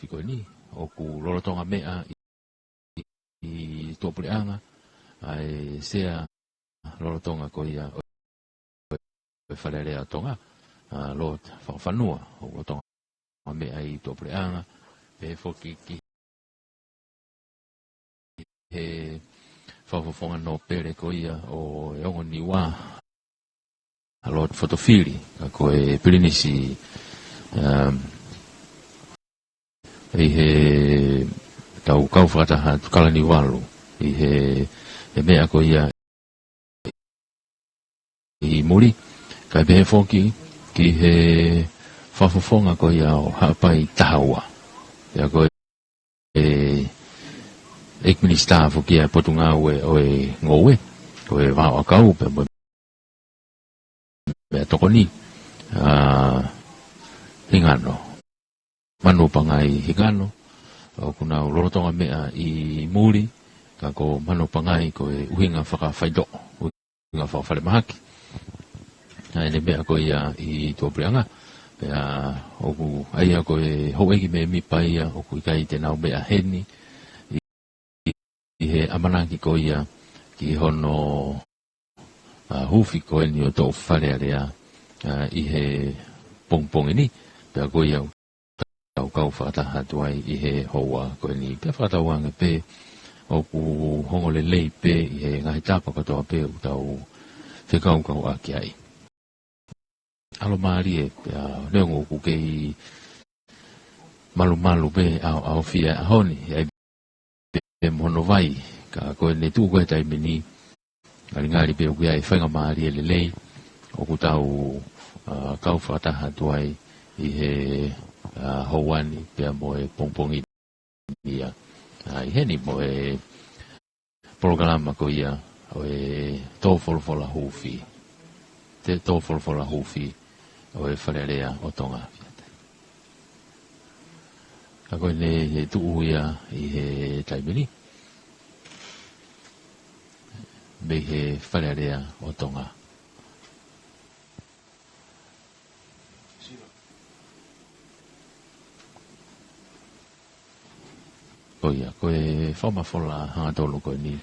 haufi koe ni, o ku lolotonga mea i tōpureanga, ai sea lolotonga koe ia o whalerea tonga, lo whakawhanua o lolotonga mea i tōpureanga, pe foki ki he whawhawhonga no pere koe ia o eongo niwa, lo fotofili, ka koe pirinisi, i he tau kauwhakataha tukalani walu, i he mea ko ia i muri, kai pehe foki ki he whawhawhonga ko ia o hapai tahaua. Ia ko ekminista foki a potunga o e ngowe, ko e wao akau pe mea tokoni, hingano. Manu pangai hingano, o kuna lorotonga mea i muri, ka ko manu pangai ko e uhinga whakawhaido, uhinga whakawhale mahaki. Ene mea ko ia i tōpreanga, pea oku aia ko e haueki me mi paia, oku ikai te nau mea heni, i he amanaki ko ia ki hono hufi ko e ni o tō whare area i he pongpong ini, pea ko ia tau kau whakataha tuai i he hoa koe ni pia whakatauanga pe o ku hongole lei pe i he ngahi tāpa katoa pe u tau whekau kau aki ai. Alo maari e pia neongo ku kei malu pe au fia ahoni ai pe mono vai ka koe ne tū koe tai mini ngari pe u kia e whainga maari e lelei o ku tau kau whakataha tuai i he hauani pia moe pongpongi ia i heni moe programa ko ia o e tōwholofola hufi te tōwholofola hufi o e wharerea o tonga a koe ne tuu ia i he taimini me he wharerea o tonga koia, koe whamafola hanga tolu koe ni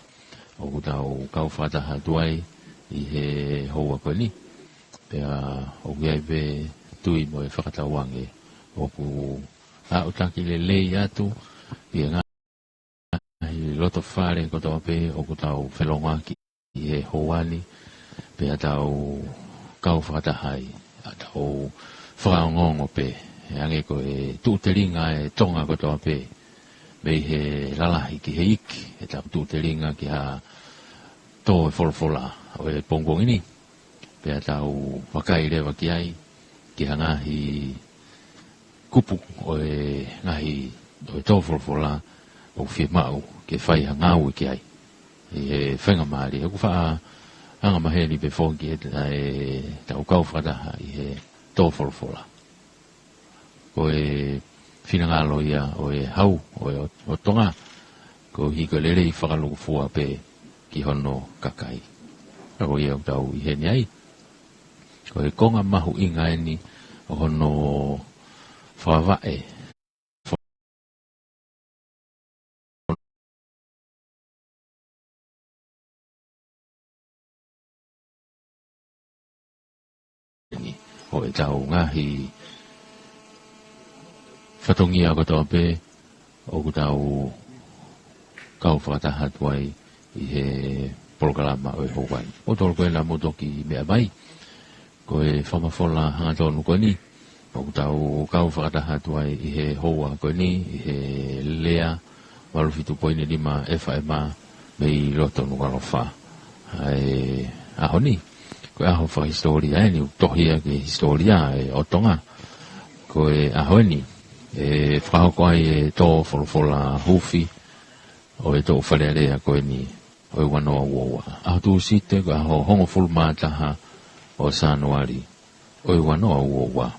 o kutau kau whataha tuai i he houa koe ni pea o kiai pe tui mo e whakatauange o ku hautaki le lei atu i ngā i loto whare kotoa pe o kutau whelongaki i he houani pea tau kau whakatahai a tau whakaongongo pe e ange koe tūteringa e tonga kotoa pe mei he lalahi ki he iki, e tau tū te ringa ki ha tō e wholofola o e pongpongini, pea tau wakai rewa ki ai, ki ha ngahi kupu o e ngahi o e tō wholofola o whia mau ke whai ha ngāu ki ai, e whenga maari, e ku wha anga maheni pe whongi e tau kau whataha i he tō wholofola. Ko e whinangalo ia o e hau o tonga ko hiko lere i whakaloku fua pe ki hono kakai. Rako ia o tau i heni ai. Ko e konga mahu inga eni o hono whawavae. O e tau ngahi whatongia kotoa pe o kutau kau whakataha tuai i he programa o e hauai. O tolu koe la motoki mea mai, koe whamafola hanga tonu koe ni, o kutau kau whakataha tuai i he hoa koe ni, i he lea, walufitu poine lima FMA mei loto nukalofa. Ai aho ni, koe aho whahistoria eni, utohia ke historia e o tonga, koe aho ni, e whahoko ai e tō wholofola hufi o e tō wharearea koe ni o e wanoa uoa. Aho tū site ko aho hongo fulmātaha o Sanuari o e wanoa uoa.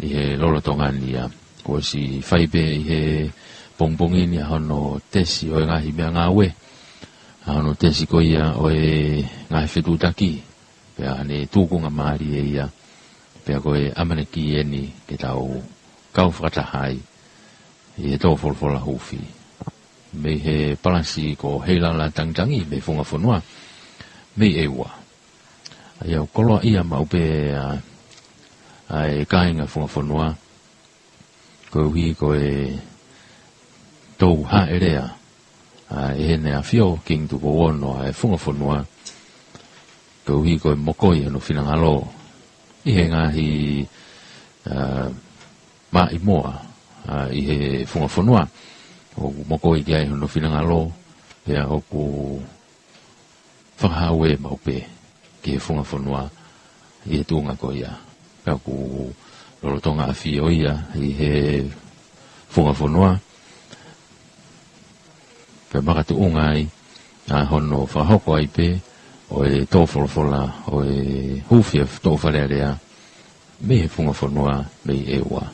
I he lolotongania ko si whaipe i he pongpongini aho no tesi o e ngahi mea ngāwe. Aho no tesi ko ia o e ngahi whetutaki. Pea ne tūkunga maari e ia. Pea ko e amaneki eni ke tau kau whakatahai 也都佛佛啦好费，没he巴拉西个黑啦啦当当伊没风啊风哇，没诶哇，哎呀，嗰落伊啊冇被啊，哎家应啊风啊风哇，佢會佢都下一啲啊，誒呢啊 feel 見到個溫度係風啊風啊，佢會佢冇個嘢喺度 feel 下咯，依係啊係馬一模啊，依係風啊風啊，我冇個嘢喺度 feel 下咯，然後個發下會冇俾嘅風啊風啊，依都啱個嘢，然後個老當阿 feel 依啊，依係風啊風啊。佢乜都愛啊，可能發學過一啲，我多佛佛啦，我好viel多佛嚟啊，咩風啊風啊，咩嘢話，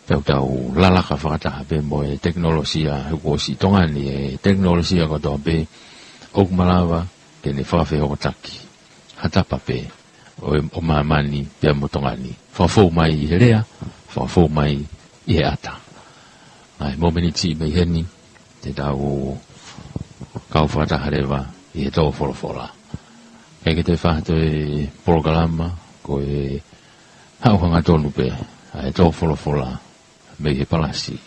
就拉拉嘅發達邊冇 technology 啊，嗰時當然你 technology 啊嗰度邊屋馬拉話，嘅你發揮好得嘅，係得白邊，我慢慢你邊冇當然你，發揮咪嘢咧啊，發揮咪嘢啊得，係冇咩你知未聽你。直到高發達係話，也都佛佛啦。嗰個地方對 program 啊，佢後方嘅做路邊係都佛佛啦，未係巴拉西，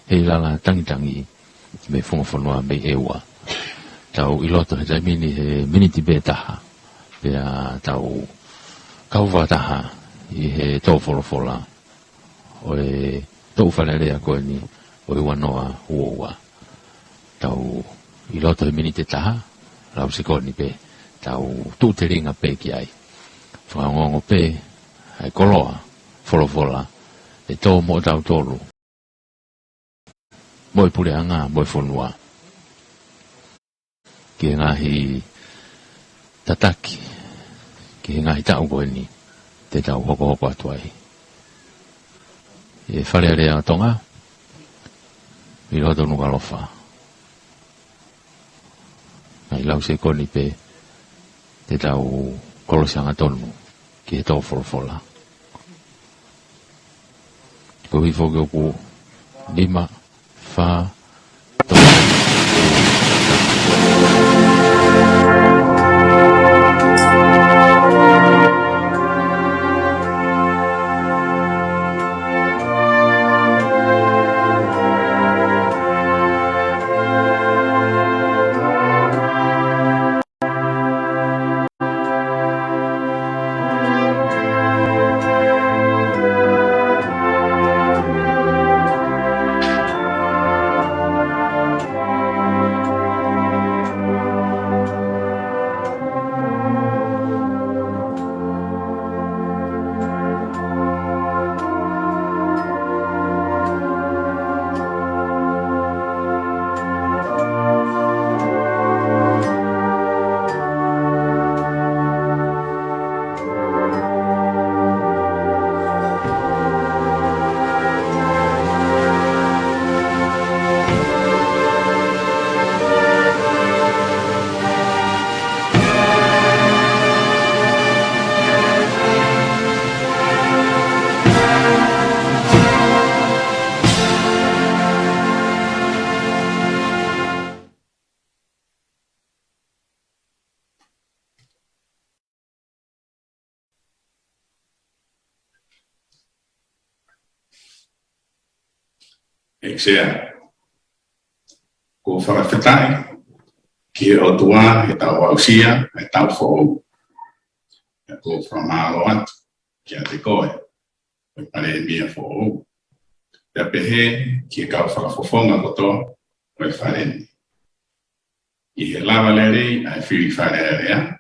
希拉啦等等伊，未風風話未誒話，就一路都係在面呢係 mini 別打下，別啊就高發達下，伊係都佛佛啦，我都發嚟呢一個呢，我揾我啊我啊。就一路對面啲打，老實講呢邊就都睇你個背起來，反我背係嗰路啊，佛啦，你都冇走多路，冇不良啊，冇分話，佢啊係特特嘅，佢啊係走過呢，你就好過對，也發嚟你啊懂啊，一路都弄個落法。係老實講呢邊，你就嗰度上下多路，幾多佛佛啦。嗰啲佛叫古，你嘛發到。Exea, ko whakawhetai, ki o tua, he tau ausia, he tau whou. Ko whamalo atu, ki a te koe, he pare mia whou. Pea pehe, ki e kau whakawhawhonga koto, koe whareni. I he lava lerei, ai whiri whare area.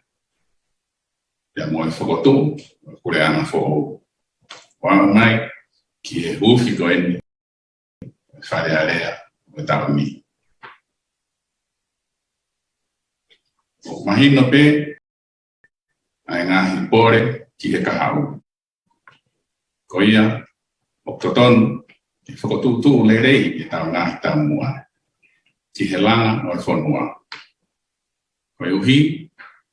Pea moe whakotu, kure ana whou. Wao mai, ki he uwhi koeni, whare area, o tau mi. O mahino pe, ai ngahi pore ki he kahau. Ko ia, o totonu, ki whakotutu lerei i tau ngahi tau mua. Ki he langa o whanua. Ko e uhi,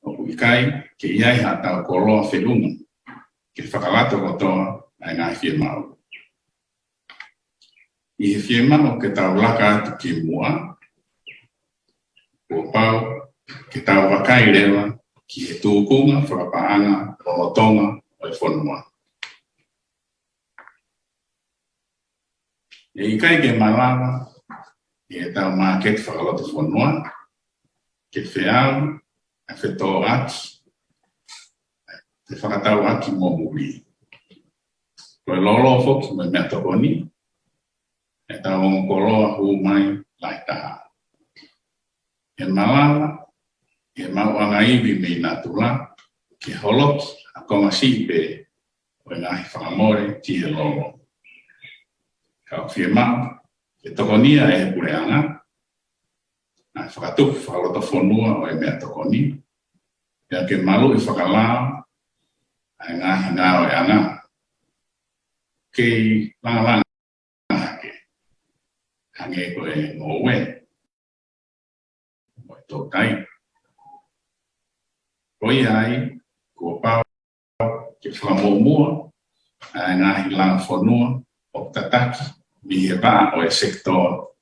o uikai, ki iai ha tau koroa whenunga. Ki whakalato kotoa, ai ngahi whia mau. I he whiema o ke tau laka atu ki mua, o pau ke tau wakai rewa ki he tūkunga whakapaanga o tonga o i whanua. E i kai ke malawa, i he tau māket whakaloto whanua, ke whiau, a whetō aki, te whakatau aki mō muri. Koe lolo foki me mea tokoni, e tau koloa hu mai lai taha. E malawa, e mau anga iwi me i natula, ke holoki a konga sipe o i ngahi whakamore ti he lolo. Kau whie mau, ke tokonia e he pureanga, na whakatuku whakaloto whanua o e mea tokoni, ia ke malu i whakalao, a ngahi ngāo e anga, kei langa hake, hange ko e ngowe, mo e tō tai. Koi ai, kua pau, ke whakamomua, a ngahi langa whanua, o tataki, mi he paa o e sektor,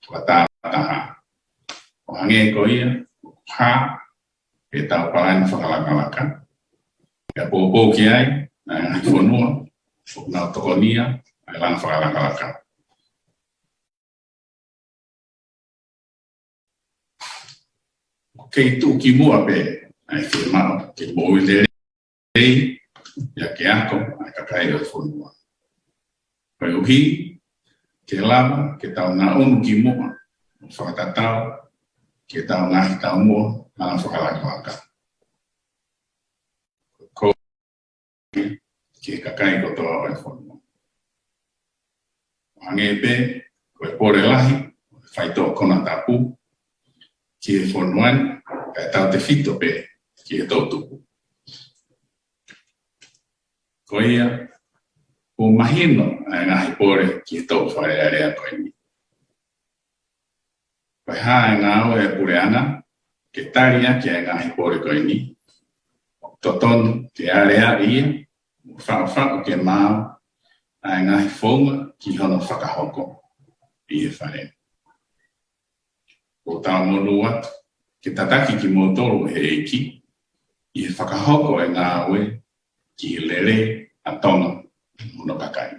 whatataha. O hange ko ia, ha, e tau palani whakalakalaka. Ia pōpō ki ai, a ngahi whanua, whuknau tokonia, a langa whakalakalaka. Kei tū ki mua pe, ai whie mao, ke mōi le rei, ia ke ako, ai kakai o whanua. Pai uhi, ke lava, ke tau ngā unu ki mua, whakatatau, ke tau ngahi tau mua, ngā whakalakalaka. Ko ke kakai kotoa o e whanua. Hange pe, koe pore lahi, whaito kona tapu, ki e whanuan, kai tau te whito pe, ki e tautupu. Ko ia, o mahino ai ngahi pore ki e tau whae area koe ni. Koe haa e ngāo e pureana, ke taria ki e ngahi pore koe ni. Totonu te area ia, whao ke māo, ai ngahi whonga ki hono whakahoko i e whare. O tau monu atu, ke tataki ki motoro he eiki, i e whakahoko e ngāwe ki e lere a tonga mono kakai.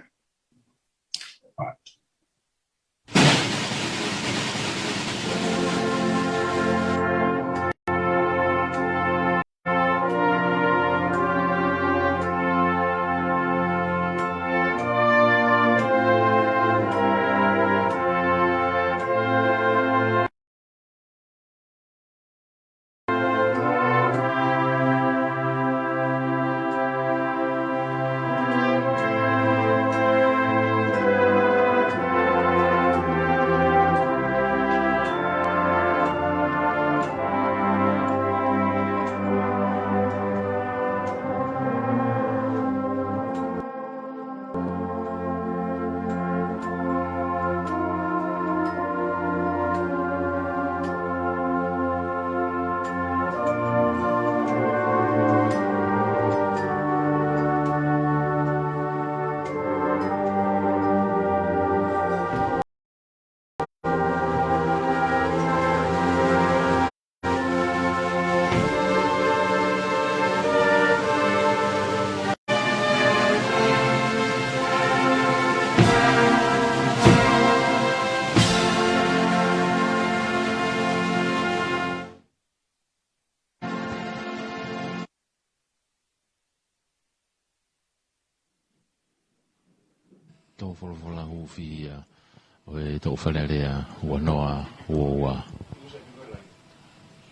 Tō wholofola huwhi o e tō whalarea ua noa ua.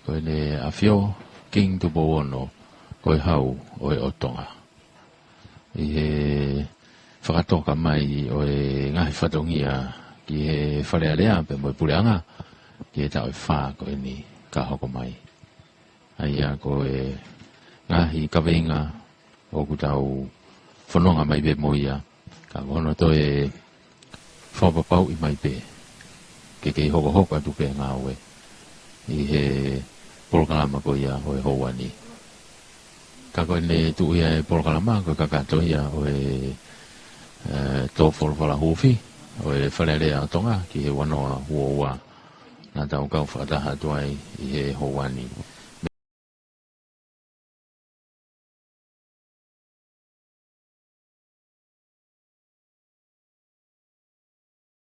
Koe ne a whio king tupo ono koe hau o e otonga. I he whakatoka mai o e ngahi whatongia ki he whalearea pe mo e pureanga ki e tau e wha koe ni ka hoko mai. Aia koe ngahi kaweinga o kutau whanonga mai pe mo ia. Ka ono to e whapapau i mai pe. Ke kei hoko hoko atu pe ngā oe. I he polokalama ko ia o e houani. Ka koe ne tu ia e polokalama ko kakato ia o e tō wholawhala huwhi. o e whare rea tonga ki he wanoa huoa nā tau kau whaataha tuai i he howani.